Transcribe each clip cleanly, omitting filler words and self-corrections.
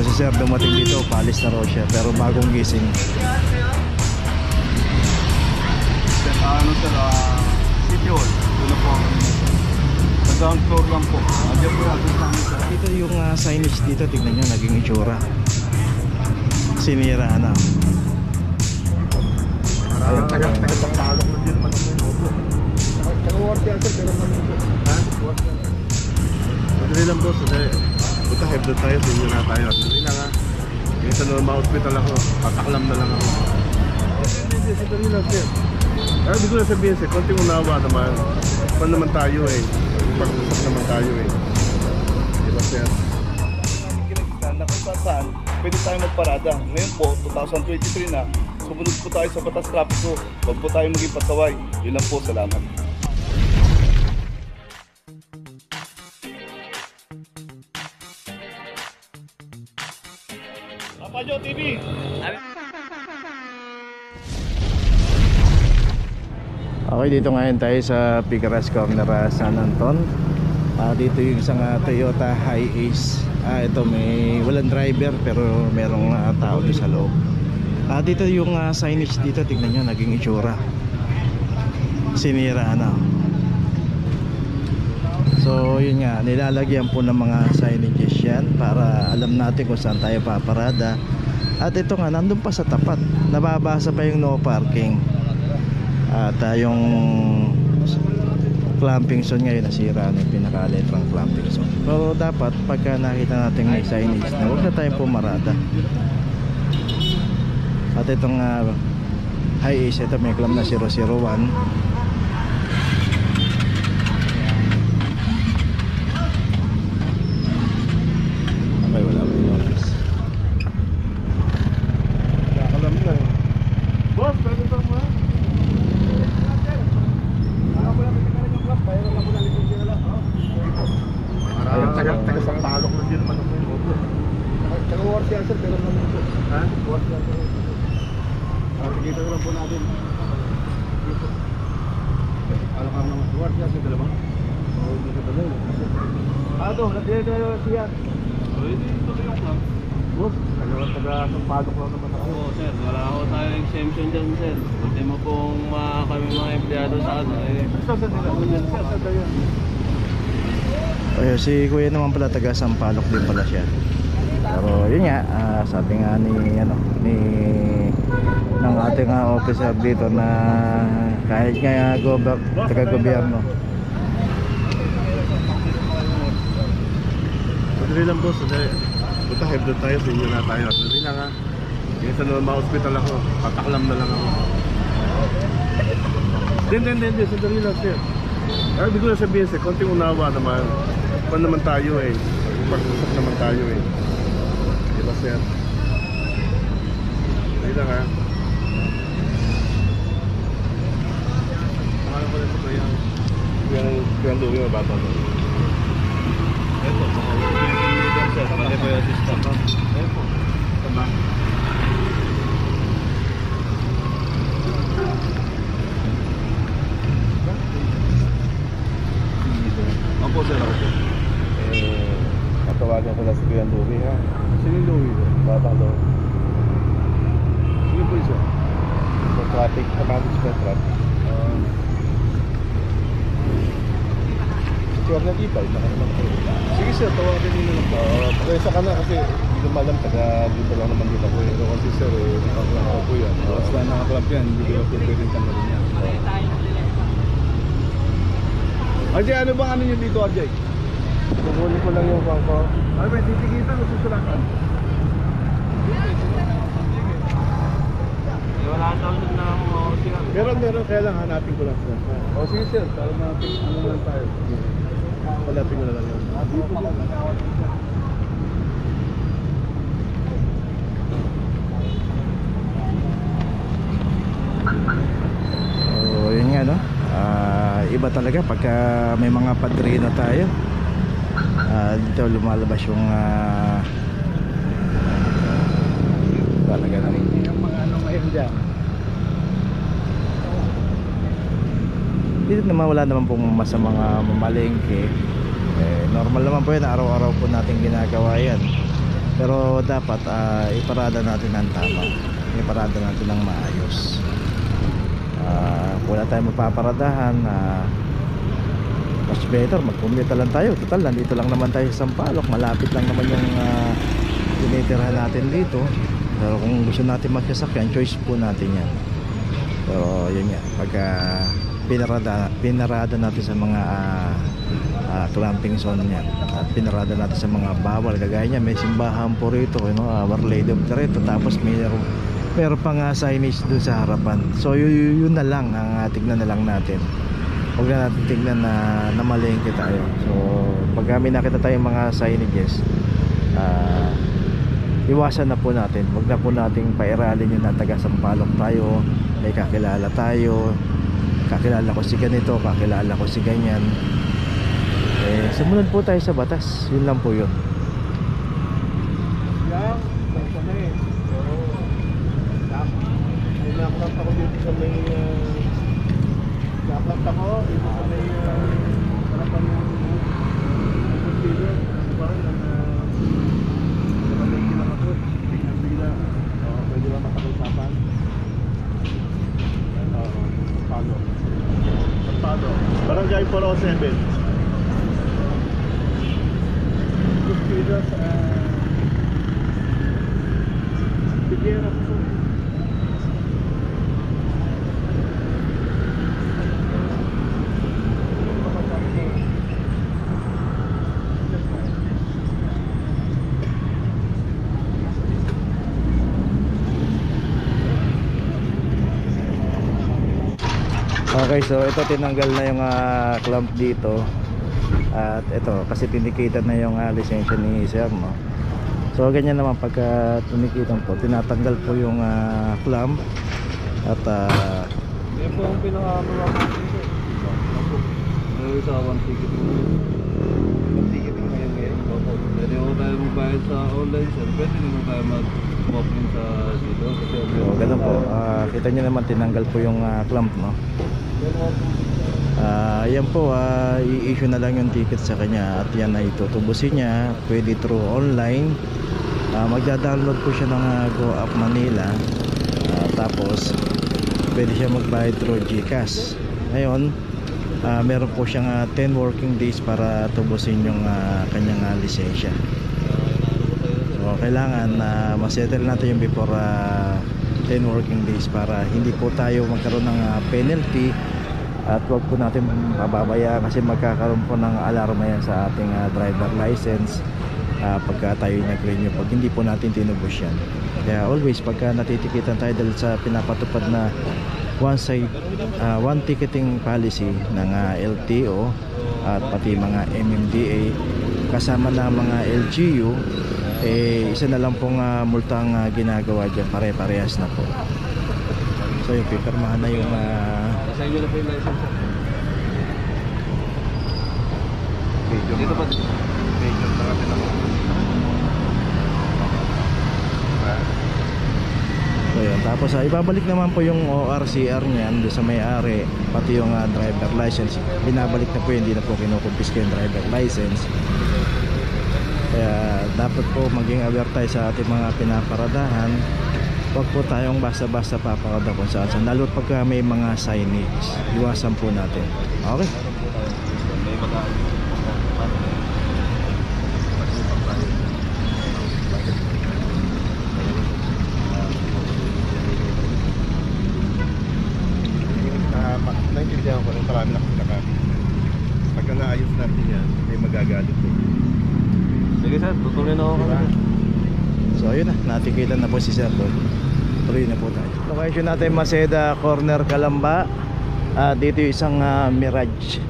si sir dumating dito, paalis na raw siya, pero bagong gising. Ano sir, City Hall. Doon na po ako. Sa ground floor lang po. Diyan po natin sa amin sir. Dito yung signage dito, tignan nyo, naging itsura. Sinira na. Ayun, taga-pagpalok na din naman ako yung opo. Taga-work yan sir, pero naman ito. Ha? Work yan. Madali lang boss, buta hype doon tayo, sinyo na tayo. Madali lang ha. Yung sa normal hospital ako, pataklam na lang ako. Hindi, sadali lang sir. Kaya di ko na sabihin sir, konting unawa naman. Pan naman tayo eh. Pag-usap naman tayo eh. Diba sir? Na kung saan, pwede tayo magparada. Ngayon po, 2023 na, sumunod po tayo sa batas trapiko. Huwag po tayo maging pasaway. Yun lang po, salamat. Papajo TV! Okay, dito ngayon tayo sa Picaras Corner, San Anton. Dito yung isang Toyota Hi-Ace. Ito may walang driver pero merong tao doon sa loob. Dito yung signage dito, tignan nyo, naging itsura. Sinira na. So yun nga, nilalagyan po ng mga signages yan para alam natin kung saan tayo paparada. At ito nga, nandun pa sa tapat, nababasa pa yung no parking. At yung clamping zone ngayon nasira na yung pinakaletrang clamping zone. So dapat pagka nakita natin may signage na huwag na tayong pumarada. At itong Hi-Ace, ito may clam na 001. Okay, wala pa yung office. Nakalam na eh. Boss, pwede ba mo? Taga sa palok na din naman ako yung opo. Taga-work yan sir, pero naman ito. Ha? Work yan sir. Pagkita ko lang po natin. Dito. Alam ka naman, work yan sir, dalawa. Oo, dito dalawa. Ito, nagdila tayo siya. Ito yung lang. Boss, taga sa palok lang naman ako. Oo sir, wala ako tayo exemption dyan sir. Hindi mo pong kami mga empleyado sa ano eh. Sir, sir, yan. Si kuya naman pala taga Sampaloc din pala siya. Pero yun nga, sabi nga ni ng ating officer dito na kahit nga taga-gobyerno. Madali lang boss, buta hype doon tayo, sinyo na tayo. Madali lang ha. Yung sa normal hospital ako, pataklam na lang ako. Hindi, sadali lang sir. Kaya di ko na sabihin sir, konting unawa naman. Pan naman tayo eh. Pag-usap naman tayo eh. Diba sir? Hindi lang ha. Pangalan ko rin ito yung Grand Louie o bata ito? Ito, mga leader sir, mali ba yung assistant? Ito. Ito ba? Opo sir, opo. Katawagan ko lang si Grand Louie ha. Sino yung Louie? Batang Louie. Sino po isa? Sa traffic, sa management traffic. Sure na dito, ito ka naman. Sige sir, tawagan nyo na lang po. Pakisa ka na kasi hindi ko malam, taga dito lang naman dito ako. Pero kasi sir, nakaklap ako po yan. Basta nakaklap yan, hindi ko po pwedeng tanggalin yan. Ajay, ano bang ano nyo dito, Ajay? Kukunin ko lang yung bangko. Ay, may titigitan o susulatan? Wala daw nun na mga sila. Meron, kaya lang hanapin ko lang sir. O sige sir, para natin ano lang tayo. Hanapin ko na lang yun. Dito lang. So yun nga no, iba talaga pagka may mga padrino tayo. Dito lumalabas yung talaga na rin Yung mga ano ngayon dyan. dito naman wala naman pong masamang mamalengke. Normal naman po yan, araw-araw po natin ginagawa yan. Pero dapat iparada natin ng tama, iparada natin ng maayos. Wala tayong mapaparadahan, mas better mag-commute lang tayo. Total, nandito lang naman tayo sa Sampaloc, malapit lang naman yung tinitirhan natin dito. Pero kung gusto natin magsasakyan, choice po natin yan. Pero yun nga, pagka pinarada natin sa mga clamping zone niyan, at pinarada natin sa mga bawal, kagaya niya may simbahan po rito, Our Lady of Loreto, tapos meron pang signage dun sa harapan. So yun na lang ang tignan na lang natin. Huwag na natin tignan na malengke tayo. So pag may nakita tayong mga signages, iwasan na po natin. Huwag na po nating pairalin yung taga Sampaloc tayo, may kakilala tayo, kakilala ko si ganito, kakilala ko si ganyan. Sumunod po tayo sa batas. Yun lang po yun. Yan, kami. Pero, nakaklap ako dito sa may... nakaklap ako dito sa may... harapan ng... container. Parang namalengke lang ako. Tingnan sila. Pwede lang makakusapan. Pado. Barangay 407. Kuspiras Figueras po. Okay, so ito tinanggal na yung clamp dito. At ito, kasi tinikitan na yung lisensya ni sir, no? So ganyan naman pagka tinikitan po, tinatanggal po yung clamp. At Yan po ang pinaka-amara ko dito. Meron sa one ticket. One ticket ngayon. Pwede mo tayo magbayad sa online, sir. Pwede mo tayo mag-walk-in sa dito. so ganun po, kita nyo naman tinanggal po yung clamp, no? Yan po, i-issue na lang yung ticket sa kanya at yan ay tutubusin niya. Pwede through online. Magda-download po siya ng Go Up Manila. Tapos pwede siya magbayad through GCash. Ngayon, meron po siyang 10 working days para tubusin yung kanyang lisensya. So kailangan masettle natin yung before 10 working days para hindi po tayo magkaroon ng penalty. At wag po natin pababayaan kasi magkakaroon po ng alarma yan sa ating driver license pagka tayo nag-renew, pag hindi po natin tinubos yan. Kaya always pagka natitikitan tayo dahil sa pinapatupad na one ticketing policy ng LTO at pati mga MMDA kasama na mga LGU, isa na lang pong multang ginagawa dyan, pare-parehas na po. So yung pipirmahan na yung sa inyo na po yung license. Dito ba? Major na natin ako. So yun, tapos ibabalik naman po yung ORCR niyan doon sa may-ari, pati yung driver license. Binabalik na po yun, hindi na po kinukumpiska yung driver license. Kaya dapat po maging aware tayo sa ating mga pinaparadahan. Huwag po tayong basta-basta paparada kung saan. Lalo pagka may mga signage, iwasan po natin. Okay? Naintindihan ko rin, marami na kung pagka naayos natin yan, may magagalit po. Sige sir, tutuloy na ako kami. So ayun na, natikitan na po si Sir doon. Tuloy na po tayo. Location natin Maseda Corner, Calamba. Dito yung isang Mirage.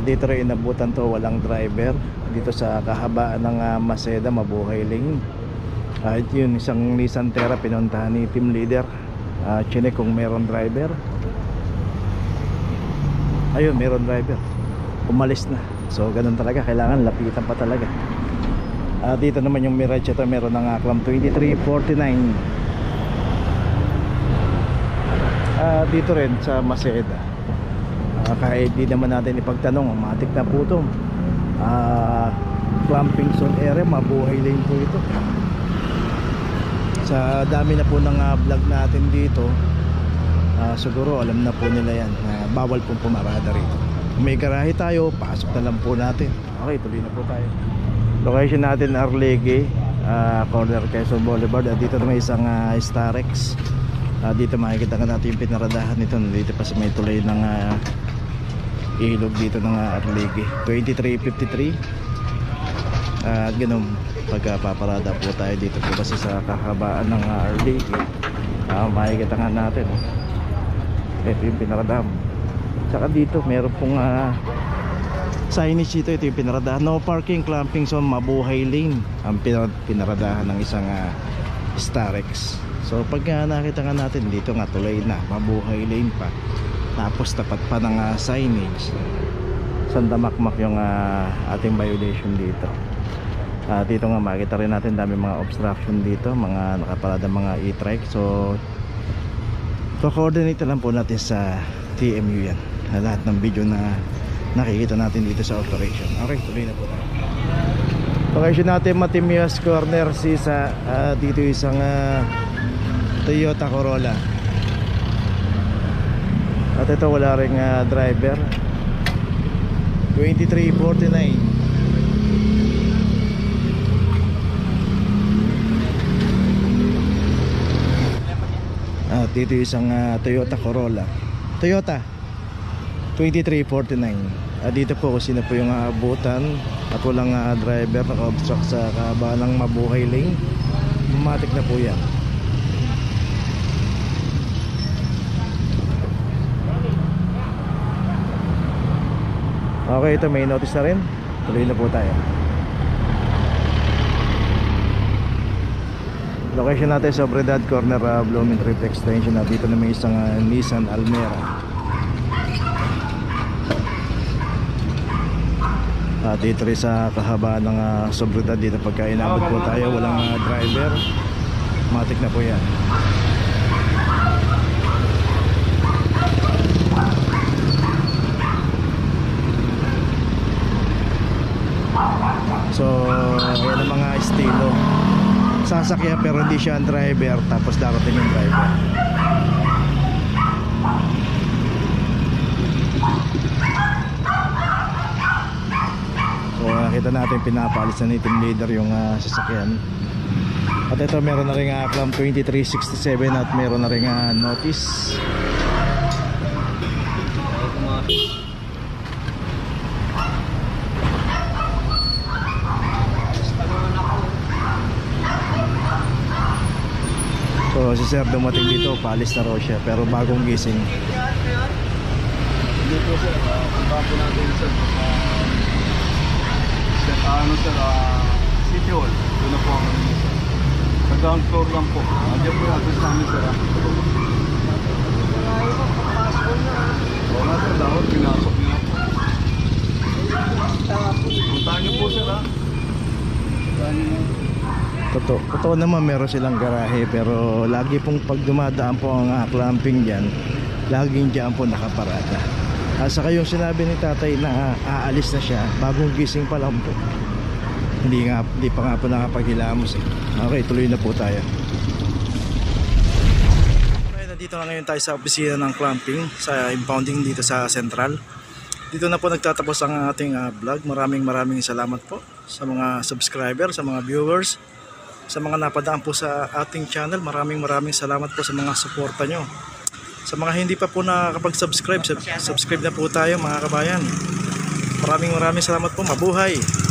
Dito rin inabutan to, walang driver. Dito sa kahabaan ng Maseda, Mabuhay Lane. Ito yun, isang Nissan Terra pinuntahan ni team leader. Chinek kung meron driver. Ayun, meron driver. Umalis na. So ganun talaga, kailangan lapitan pa talaga. Dito naman yung Mirage, ito meron ng clamp 2349. Dito rin sa Maseda. Kahit di naman natin ipagtanong, matik na po ito. clamping zone area, mabuhay lane po ito. Sa dami na po ng vlog natin dito, siguro alam na po nila yan na bawal pong pumarada rito. Kung may garahe tayo, pasok na lang po natin. Okay, tuloy na po tayo. Location natin Arlegue, corner Quezon Boulevard. Dito na may isang Starex. Dito makikita ka natin yung pinaradahan nito. Dito pa sa may tulay ng ilog dito ng Arlegue. 2353. Ganun, pagpaparada po tayo dito po kasi sa kahabaan ng Arlegue. Makikita nga natin. Ito yung pinaradahan. Saka dito meron pong signage dito. Ito yung pinaradahan, no parking, clamping zone, mabuhay lane. Ang pinaradahan ng isang Starex. So pag nakita nga natin dito nga tulay na, mabuhay lane pa, tapos tapat pa ng signage, sandamakmak yung ating violation dito. Dito nga makita rin natin dami mga obstruction dito, mga nakaparada mga e-trike. So coordinate lang po natin sa TMU yan, lahat ng video na nakikita natin dito sa operation. Okay, tuloy na po tayo. Location natin Matimias Corner Sisa. Dito isang Toyota Corolla. At ito wala ring driver. 2349. At dito isang Toyota Corolla. Toyota 2349. Dito po kung sino po yung aabutan at walang driver, naka-obstruct sa kahabaan ng mabuhay lane, matik na po yan. Okay, ito may notice na rin. Tuloy na po tayo. Location natin sa Obredad Corner, Blooming Trip Extension. Dito na may isang Nissan Almera. Dito rin sa kahabaan ng Sobredad, dito pagka inabot po tayo, walang driver, matik na po yan. So yan ang mga estilo, sasakyan pero hindi siya ang driver, tapos darating yung driver. So nakita natin pinapalis na ni team leader yung sasakyan. At ito meron na rin clamp 2367 at meron na rin notice. So si sir dumating dito, paalis na raw siya pero bagong gising. Hindi po sir, punta po natin sir City Hall. Doon na po ang sir. Sa ground floor lang po. Andiyan po natin sa amin sir. Oo nga sir, dapat pinasok niyo po. Puntahan niyo po sir ha. Puntahan niyo. Totoo naman meron silang garahe, pero lagi pong pag dumadaan po ang clamping dyan, laging dyan po nakaparada. Saka yung sinabi ni tatay na aalis na siya, bagong gising pa lang po, hindi pa nga po nakapaghilamos eh. Okay, tuloy na po tayo. Okay, nandito na ngayon tayo sa opisina ng clamping sa impounding dito sa Central. Dito na po nagtatapos ang ating vlog. Maraming salamat po sa mga subscriber, sa mga viewers, sa mga napadaan po sa ating channel. Maraming salamat po sa mga suporta nyo. Sa mga hindi pa po nakakapag-subscribe, subscribe na po tayo mga kabayan. Maraming salamat po. Mabuhay!